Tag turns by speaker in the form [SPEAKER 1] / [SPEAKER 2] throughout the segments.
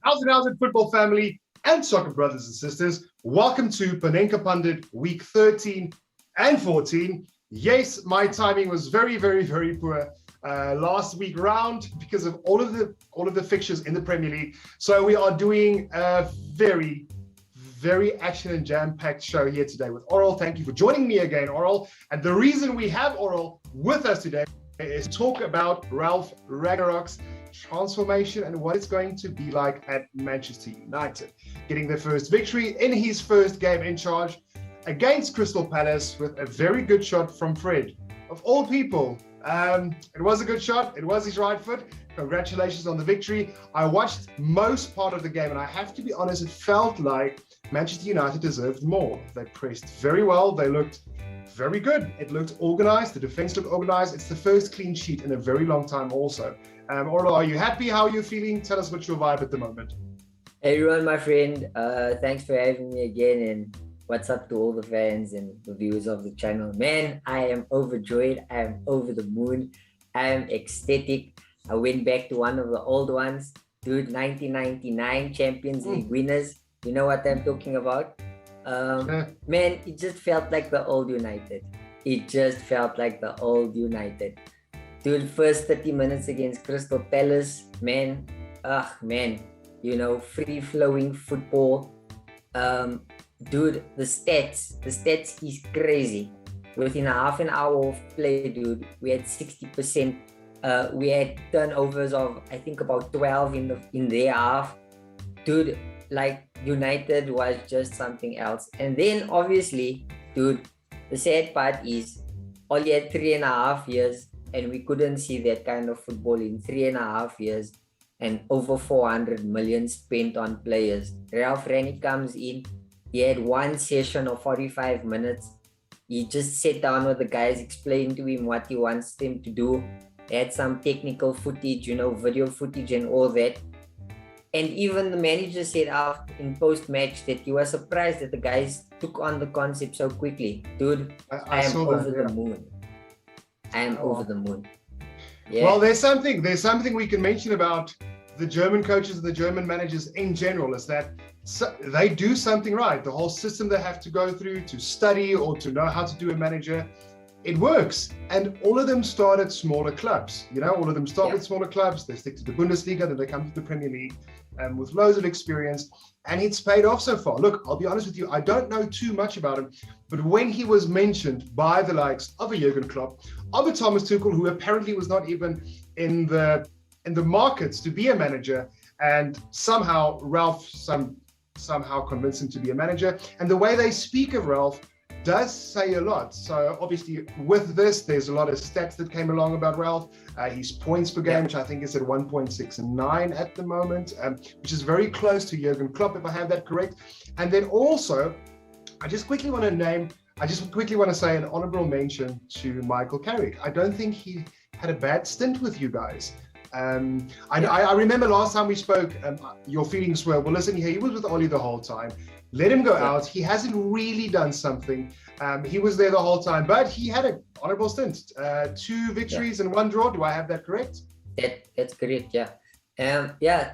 [SPEAKER 1] How's it, football family and soccer brothers and sisters? Welcome to Panenka Pundit week 13 and 14. Yes, my timing was very poor last week round because of all of the fixtures in the Premier League. So we are doing a very action and jam-packed show here today with Oral. Thank you for joining me again, Oral. And the reason we have Oral with us today is talk about Ralf Ragnarok's transformation and what it's going to be like at Manchester United. Getting their first victory in his first game in charge against Crystal Palace with a very good shot from Fred. Of all people, it was a good shot. It was his right foot. Congratulations on the victory. I watched most part of the game and I have to be honest, it felt like Manchester United deserved more. They pressed very well. They looked very good. It looked organized. The defense looked organized. It's the first clean sheet in a very long time also. Orla, are you happy? How are you feeling? Tell us what's your vibe at the moment.
[SPEAKER 2] Hey everyone, my friend. Thanks for having me again, and what's up to all the fans and the viewers of the channel. Man, I am overjoyed. I am over the moon. I am ecstatic. I went back to one of the old ones. Dude, 1999 Champions League winners. You know what I'm talking about? Man, it just felt like the old United. It just felt like the old United. Dude, first 30 minutes against Crystal Palace, man, you know, free-flowing football. Dude, the stats is crazy. Within a half an hour of play, dude, we had 60%. We had turnovers of, I think, about 12 in their half. Dude, like, United was just something else. And then, obviously, dude, the sad part is, all you had 3.5 years, and we couldn't see that kind of football in 3.5 years, and over 400 million spent on players. Ralf Rangnick comes in. He had one session of 45 minutes. He just sat down with the guys, explained to him what he wants them to do. He had some technical footage, you know, video footage and all that. And even the manager said after in post-match that he was surprised that the guys took on the concept so quickly. Dude, I am over the moon. I am over the moon. Yeah.
[SPEAKER 1] Well, there's something we can mention about the German coaches and the German managers in general is that they do something right. The whole system they have to go through to study or to know how to do a manager, it works. And all of them start at smaller clubs. You know, all of them start with smaller clubs. They stick to the Bundesliga, then they come to the Premier League with loads of experience. And it's paid off so far. Look, I'll be honest with you, I don't know too much about him, but when he was mentioned by the likes of a Jurgen Klopp, of a Thomas Tuchel, who apparently was not even in the markets to be a manager, and somehow Ralf somehow convinced him to be a manager. And the way they speak of Ralf does say a lot. So obviously with this, there's a lot of stats that came along about Ralf. His points per game, which I think is at 1.69 at the moment, which is very close to Jurgen Klopp, if I have that correct. And then also, I just quickly want to say an honorable mention to Michael Carrick. I don't think he had a bad stint with you guys. I remember last time we spoke, your feelings were, well, listen here, he was with Oli the whole time. Let him go out. He hasn't really done something. He was there the whole time, but he had an honorable stint. 2 victories and 1 draw. Do I have that correct?
[SPEAKER 2] That's correct, yeah.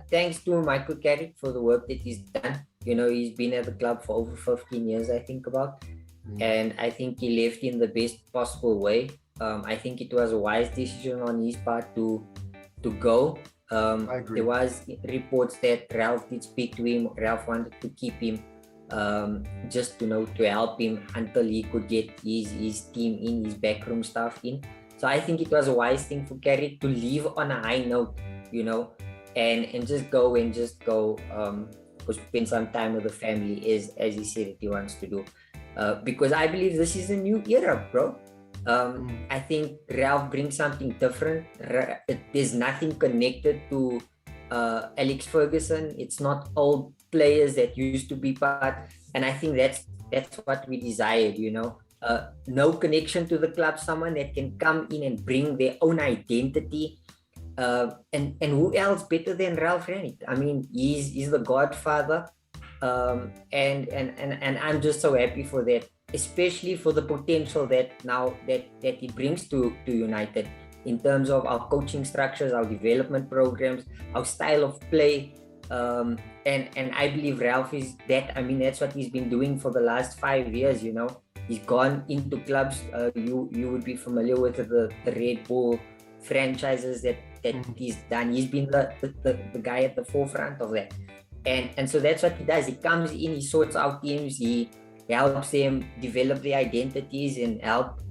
[SPEAKER 2] Thanks to Michael Carrick for the work that he's done. You know, he's been at the club for over 15 years, I think about. And I think he left in the best possible way. I think it was a wise decision on his part to go.
[SPEAKER 1] I agree.
[SPEAKER 2] There was reports that Ralf did speak to him. Ralf wanted to keep him just to help him until he could get his team in, his backroom staff in. So I think it was a wise thing for Carrick to leave on a high note, you know, and just go spend some time with the family, as he said that he wants to do. Because I believe this is a new era, bro. I think Ralf brings something different. There's nothing connected to Alex Ferguson. It's not old players that used to be part, and I think that's what we desired, you know. No connection to the club, someone that can come in and bring their own identity. And who else better than Ralf Rangnick? I mean, he's the godfather, and I'm just so happy for that, especially for the potential that it brings to United in terms of our coaching structures, our development programs, our style of play. And I believe Ralf is that. I mean, that's what he's been doing for the last 5 years. He's gone into clubs. You would be familiar with the Red Bull franchises that he's done. He's been the guy at the forefront of that. And so that's what he does. He comes in, he sorts out teams, he helps them develop their identities and help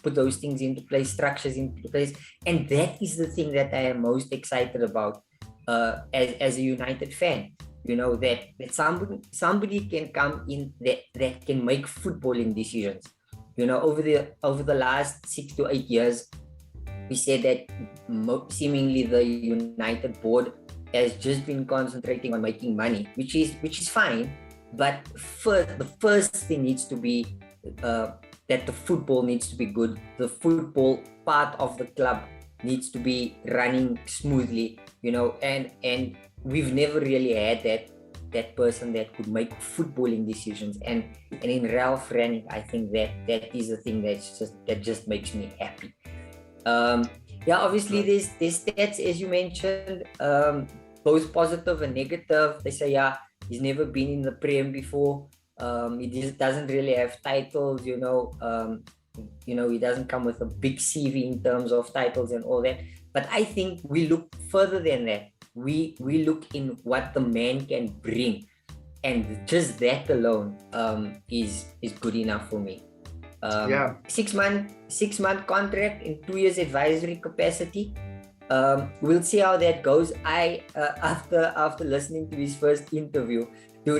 [SPEAKER 2] put those things into place, structures into place. And that is the thing that I am most excited about as a United fan. That somebody can come in that can make footballing decisions. Over the last 6 to 8 years, we said that seemingly the United board has just been concentrating on making money, which is fine. But the first thing needs to be that the football needs to be good. The football part of the club needs to be running smoothly, and we've never really had that person that could make footballing decisions. And in Ralf Rangnick, I think that is the thing that just makes me happy. Obviously there's stats, as you mentioned, both positive and negative. They say, he's never been in the Prem before. He just doesn't really have titles, he doesn't come with a big CV in terms of titles and all that. But I think we look further than that. We look in what the man can bring, and just that alone is good enough for me. 6 month contract in 2 years advisory capacity. We'll see how that goes. After listening to his first interview,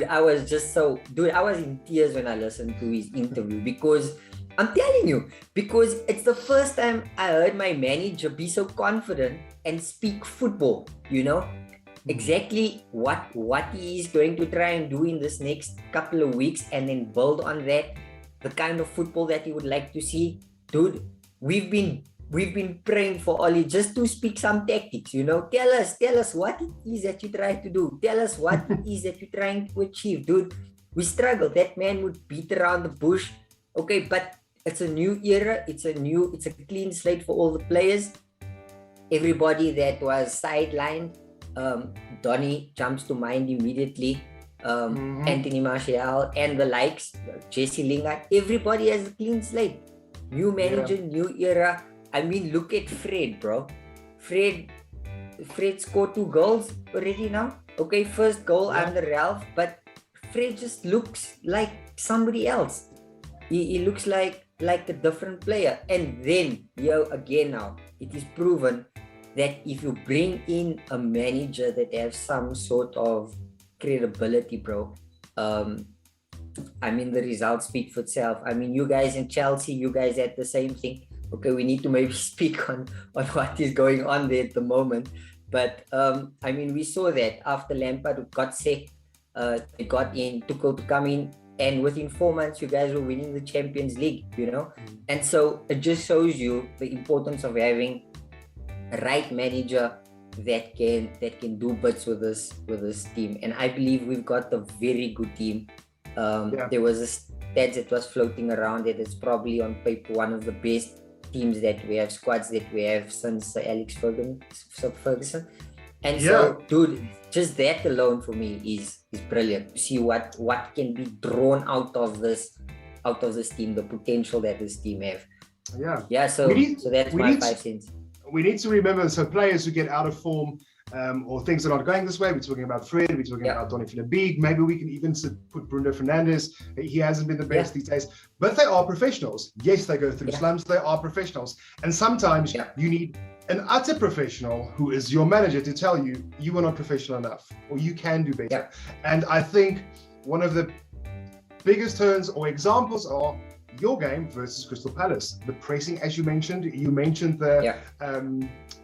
[SPEAKER 2] I was in tears when I listened to his interview, because I'm telling you, because it's the first time I heard my manager be so confident and speak football, exactly what he is going to try and do in this next couple of weeks, and then build on that, the kind of football that he would like to see. Dude, we've been praying for Oli just to speak some tactics, Tell us what it is that you try to do. Tell us what it is that you're trying to achieve, dude. We struggle. That man would beat around the bush. Okay, but it's a new era. It's a clean slate for all the players. Everybody that was sidelined, Donny jumps to mind immediately. Anthony Martial and the likes, Jesse Lingard. Everybody has a clean slate. New manager, new era. I mean, look at Fred, bro. Fred scored 2 goals already now. Okay, first goal under Ralf, but Fred just looks like somebody else. He looks like a different player. And then, again now, it is proven that if you bring in a manager that has some sort of credibility, bro, I mean, the results speak for itself. I mean, you guys in Chelsea, you guys had the same thing. Okay, we need to maybe speak on what is going on there at the moment. But, I mean, we saw that after Lampard got sick, they got in, Tuchel to come in, and within 4 months, you guys were winning the Champions League, And so it just shows you the importance of having a right manager that can do bits with this team. And I believe we've got a very good team. There was a stat that was floating around that it's probably on paper one of the best teams that we have, squads that we have since Alex Ferguson. And so, dude, just that alone for me is brilliant to see what can be drawn out of this team, the potential that this team have. So that's my 5 cents.
[SPEAKER 1] We need to remember, so players who get out of form or things are not going this way. We're talking about Fred, we're talking about Donny van de Beek. Maybe we can even put Bruno Fernandes. He hasn't been the best these days, but they are professionals. Yes, they go through slumps. They are professionals. And sometimes you need an utter professional who is your manager to tell you, you are not professional enough, or you can do better. And I think one of the biggest turns or examples are your game versus Crystal Palace. The pressing, as you mentioned the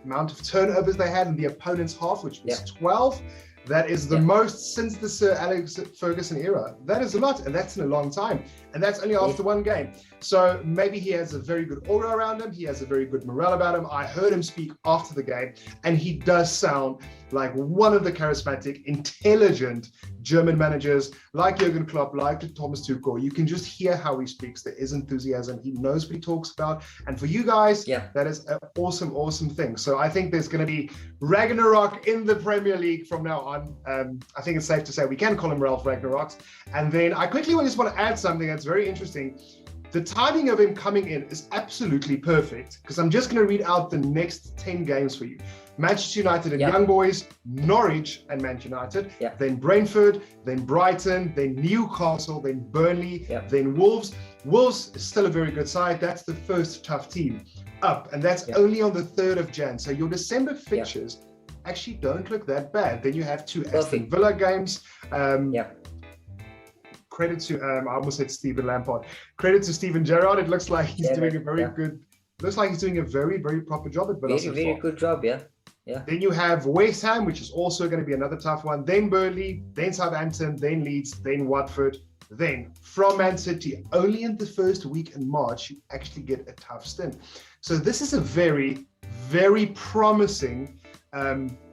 [SPEAKER 1] amount of turnovers they had in the opponent's half, which was 12. That is the most since the Sir Alex Ferguson era. That is a lot, and that's in a long time. And that's only after one game. So maybe he has a very good aura around him. He has a very good morale about him. I heard him speak after the game, and he does sound like one of the charismatic, intelligent German managers, like Jurgen Klopp, like Thomas Tuchel. You can just hear how he speaks. There is enthusiasm. He knows what he talks about. And for you guys, that is an awesome, awesome thing. So I think there's going to be Ragnarok in the Premier League from now on. one. I think it's safe to say we can call him Ralf Rangnick. And then I quickly just want to add something that's very interesting. The timing of him coming in is absolutely perfect, because I'm just going to read out the next 10 games for you. Manchester United and Young Boys, Norwich and Manchester United, then Brentford, then Brighton, then Newcastle, then Burnley, then Wolves. Wolves is still a very good side. That's the first tough team up, and that's only on the 3rd of Jan. So your December fixtures actually don't look that bad. Then you have 2 Aston Villa games. Credit to, I almost said Stephen Lampard. Credit to Stephen Gerrard. It looks like he's doing a very good, looks like he's doing a very, very proper job at Villa.
[SPEAKER 2] Very good job, yeah.
[SPEAKER 1] Then you have West Ham, which is also going to be another tough one. Then Burnley, then Southampton, then Leeds, then Watford. Then from Man City, only in the first week in March, you actually get a tough stint. So this is a very, very promising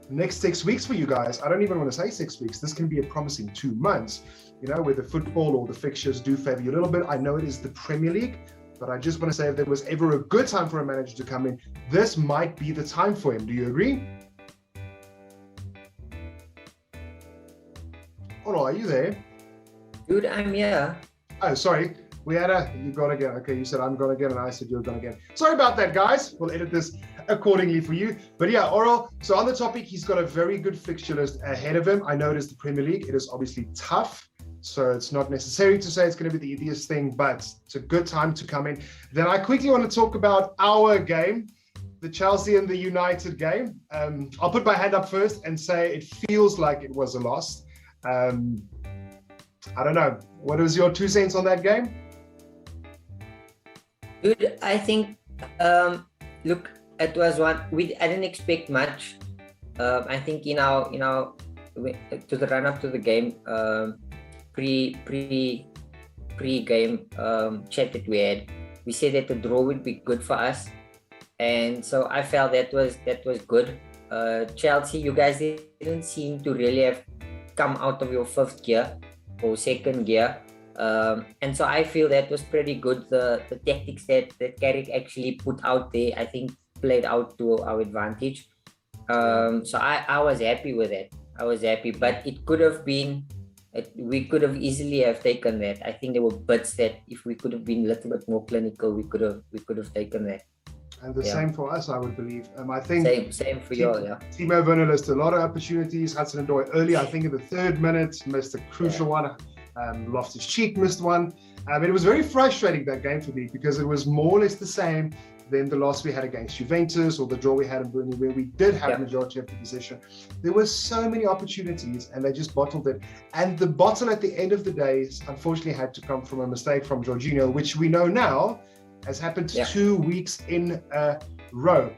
[SPEAKER 1] next 6 weeks for you guys. I don't even want to say 6 weeks. This can be a promising 2 months, you know, where the football or the fixtures do favor you a little bit. I know it is the Premier League, but I just want to say if there was ever a good time for a manager to come in, this might be the time for him. Do you agree? Oh, are you there?
[SPEAKER 2] Dude, I'm here.
[SPEAKER 1] Oh, sorry. We had you gone again. Okay, you said I'm gone again, and I said you're gone again. Sorry about that, guys. We'll edit this accordingly for you. But yeah, Oral, so on the topic, he's got a very good fixture list ahead of him. I know it is the Premier League. It is obviously tough, so it's not necessary to say it's going to be the easiest thing, but it's a good time to come in. Then I quickly want to talk about our game, the Chelsea and the United game. I'll put my hand up first and say it feels like it was a loss. I don't know. What was your 2 cents on that game?
[SPEAKER 2] Dude, I think, look, it was one, I didn't expect much. I think, to the run up to the game, pre-game chat that we had, we said that the draw would be good for us. And so I felt that was good. Chelsea, you guys didn't seem to really have come out of your 5th gear or 2nd gear, and so I feel that was pretty good. The tactics that Carrick actually put out there, I think, played out to our advantage. So I was happy with that. I was happy, but it could have been, we could have easily have taken that. I think there were bits that if we could have been a little bit more clinical, we could have taken that.
[SPEAKER 1] And the same for us, I would believe. I think
[SPEAKER 2] same for you,
[SPEAKER 1] Timo Werner lost a lot of opportunities. Hudson-Odoi early, I think in the 3rd minute, missed a crucial one. Loftus-Cheek missed one. It was very frustrating, that game for me, because it was more or less the same than the loss we had against Juventus or the draw we had in Burnley, where we did have majority of the possession. There were so many opportunities and they just bottled it. And the bottle at the end of the day, unfortunately, had to come from a mistake from Jorginho, which we know now has happened 2 weeks in a row.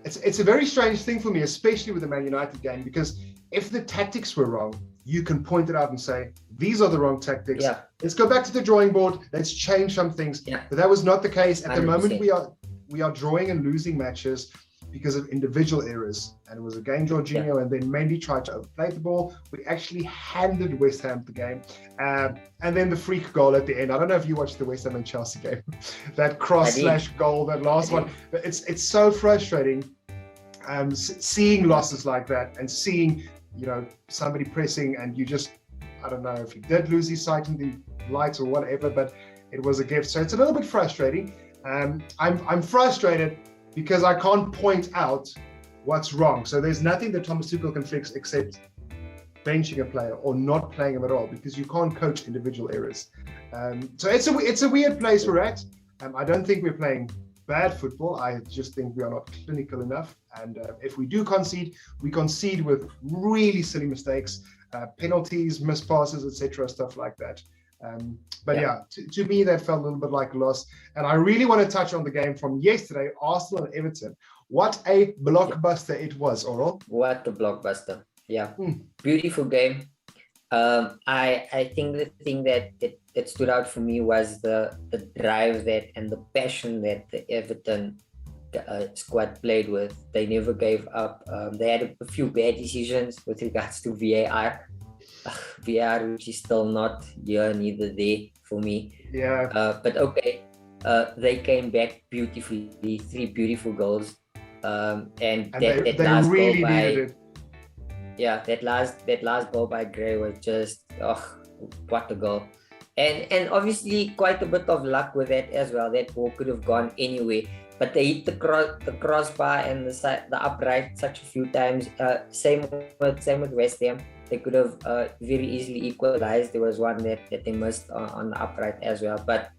[SPEAKER 1] It's a very strange thing for me, especially with the Man United game, because if the tactics were wrong, you can point it out and say, these are the wrong tactics. Let's go back to the drawing board. Let's change some things. But that was not the case. At the moment, we are drawing and losing matches because of individual errors. And it was again Jorginho, and then Mendy tried to overplay the ball. We actually handed West Ham the game. And then the freak goal at the end. I don't know if you watched the West Ham and Chelsea game. That cross/goal, that last one. But it's so frustrating seeing losses like that and seeing, somebody pressing, and you just, I don't know if he did lose his sight in the lights or whatever, but it was a gift. So it's a little bit frustrating. I'm frustrated because I can't point out what's wrong. So there's nothing that Thomas Tuchel can fix except benching a player or not playing him at all, because you can't coach individual errors. So it's a weird place we're at. I don't think we're playing bad football. I just think we are not clinical enough. And if we do concede, we concede with really silly mistakes, penalties, missed passes, etc., stuff like that. But to me, that felt a little bit like a loss. And I really want to touch on the game from yesterday, Arsenal and Everton. What a blockbuster it was, Oral.
[SPEAKER 2] What a blockbuster. Yeah. Beautiful game. I think the thing that stood out for me was the drive and the passion that the Everton squad played with. They never gave up. They had a few bad decisions with regards to VAR. VAR, which is still not here, neither there for me. But okay, they came back beautifully. 3 beautiful goals. And that
[SPEAKER 1] they
[SPEAKER 2] last
[SPEAKER 1] really
[SPEAKER 2] goal by,
[SPEAKER 1] needed it.
[SPEAKER 2] yeah, that last goal by Gray was just, oh, what a goal. And obviously quite a bit of luck with that as well. That ball could have gone anywhere, but they hit the crossbar and the upright such a few times. Same with West Ham. They could have very easily equalized. There was one that they missed on the upright as well. But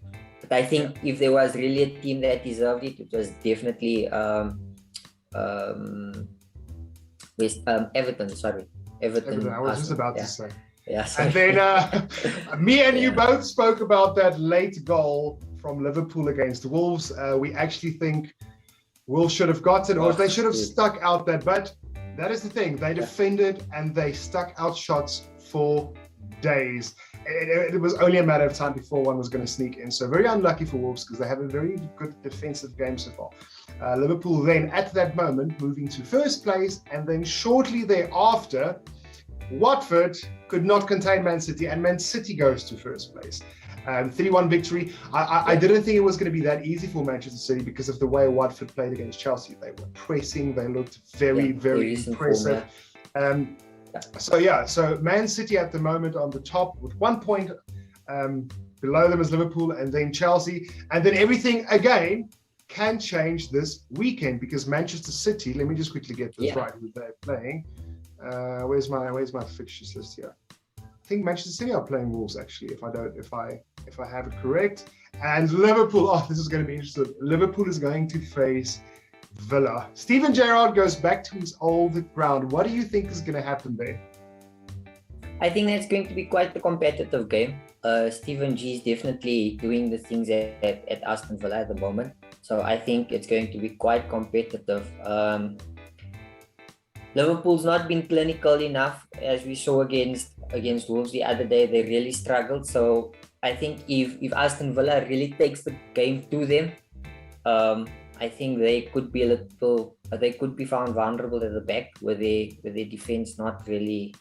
[SPEAKER 2] I think if there was really a team that deserved it, it was definitely Everton. Sorry, Everton.
[SPEAKER 1] I was just about to say.
[SPEAKER 2] Yeah, sorry.
[SPEAKER 1] And then me and you both spoke about that late goal from Liverpool against Wolves. We actually think Wolves should have gotten, or they should have stuck out that. But that is the thing. They defended and they stuck out shots for days. It was only a matter of time before one was going to sneak in. So very unlucky for Wolves because they have a very good defensive game so far. Liverpool then at that moment moving to first place, and then shortly thereafter, Watford could not contain Man City, and Man City goes to first place. 3-1 victory. I didn't think it was going to be that easy for Manchester City because of the way Watford played against Chelsea. They were pressing. They looked very impressive. So Man City at the moment on the top with 1 point. Below them is Liverpool and then Chelsea. And then everything again can change this weekend because Manchester City, let me just quickly get this right, who they're playing. Where's my fixtures list here? I think Manchester City are playing Wolves actually, if I have it correct. And Liverpool, this is going to be interesting. Liverpool is going to face Villa. Steven Gerrard goes back to his old ground. What do you think is going to happen there?
[SPEAKER 2] I think that's going to be quite a competitive game. Steven G is definitely doing the things at Aston Villa at the moment. So I think it's going to be quite competitive. Liverpool's not been clinical enough, as we saw against Wolves the other day. They really struggled. So I think if Aston Villa really takes the game to them, I think they could be found vulnerable at the back with their defense not really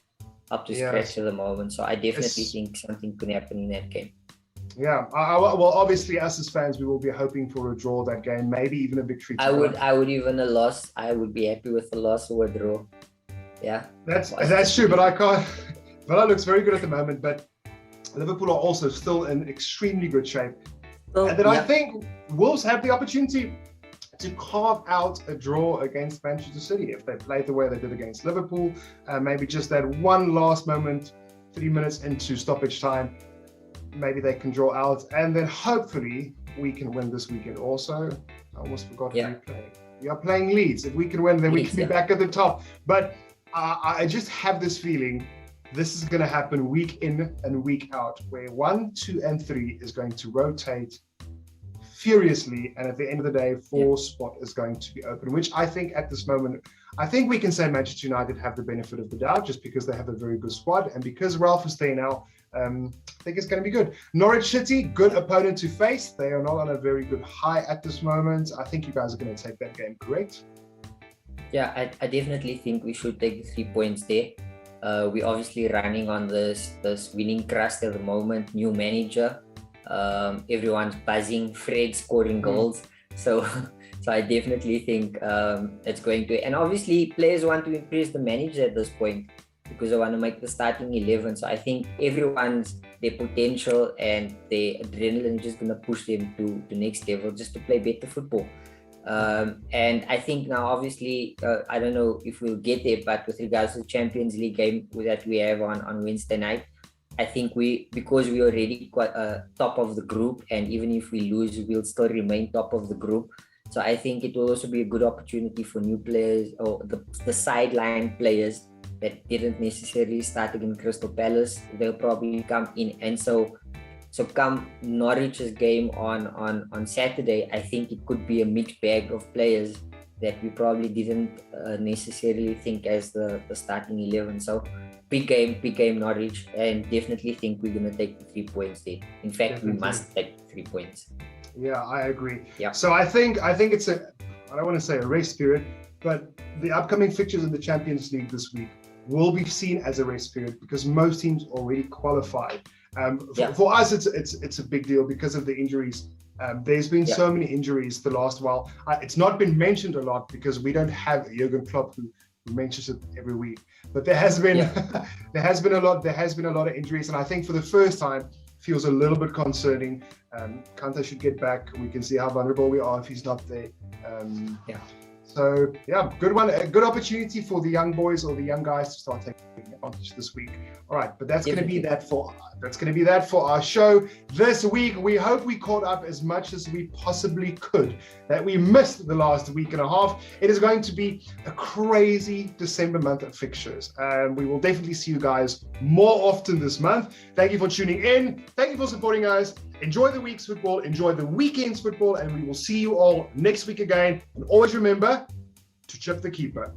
[SPEAKER 2] up to scratch at the moment. So I definitely think something could happen in that game.
[SPEAKER 1] Yeah, well, obviously, us as fans, we will be hoping for a draw that game, maybe even a victory.
[SPEAKER 2] I would even a loss. I would be happy with a loss or a draw. Yeah,
[SPEAKER 1] that's true, but I can't. Villa looks very good at the moment, but Liverpool are also still in extremely good shape. And then I think Wolves have the opportunity to carve out a draw against Manchester City if they play the way they did against Liverpool. Maybe just that one last moment, 3 minutes into stoppage time. Maybe they can draw out, and then hopefully we can win this weekend also. I almost forgot who we're playing. We are playing Leeds. If we can win, then we can be back at the top. But I just have this feeling this is going to happen week in and week out, where 1, 2, and 3 is going to rotate furiously, and at the end of the day, 4 spot is going to be open, which I think at this moment, I think we can say Manchester United have the benefit of the doubt just because they have a very good squad, and because Ralf is there now, I think it's going to be good. Norwich City, good opponent to face. They are not on a very good high at this moment. I think you guys are going to take that game, correct?
[SPEAKER 2] Yeah, I definitely think we should take the 3 points there. We're obviously running on this winning crust at the moment. New manager, everyone's buzzing. Fred scoring goals. So I definitely think it's going to. And obviously, players want to impress the manager at this point, because they want to make the starting 11. So I think their potential and their adrenaline is just going to push them to next level just to play better football. And I think now, obviously, I don't know if we'll get there, but with regards to the Champions League game that we have on Wednesday night, I think because we're already quite top of the group, and even if we lose, we'll still remain top of the group. So I think it will also be a good opportunity for new players or the sideline players that didn't necessarily start against Crystal Palace. They'll probably come in, and so come Norwich's game on Saturday, I think it could be a mixed bag of players that we probably didn't necessarily think as the starting 11. So big game Norwich, and definitely think we're going to take the 3 points there. In fact, we must take 3 points.
[SPEAKER 1] Yeah, I agree.
[SPEAKER 2] Yeah.
[SPEAKER 1] So I think it's I don't want to say a race period, but the upcoming fixtures in the Champions League this week will be seen as a race period because most teams already qualified. For us, it's a big deal because of the injuries. There's been so many injuries the last while. It's not been mentioned a lot because we don't have Jurgen Klopp, who We mention it every week, but there has been there has been a lot of injuries, and I think for the first time feels a little bit concerning. Kante should get back. We can see how vulnerable we are if he's not there. So good one, a good opportunity for the young boys or the young guys to start taking advantage this week. All right, but that's going to be that for our show this week. We hope we caught up as much as we possibly could, that we missed the last week and a half. It is going to be a crazy December month of fixtures. We will definitely see you guys more often this month. Thank you for tuning in. Thank you for supporting us. Enjoy the week's football, enjoy the weekend's football, and we will see you all next week again. And always remember to chip the keeper.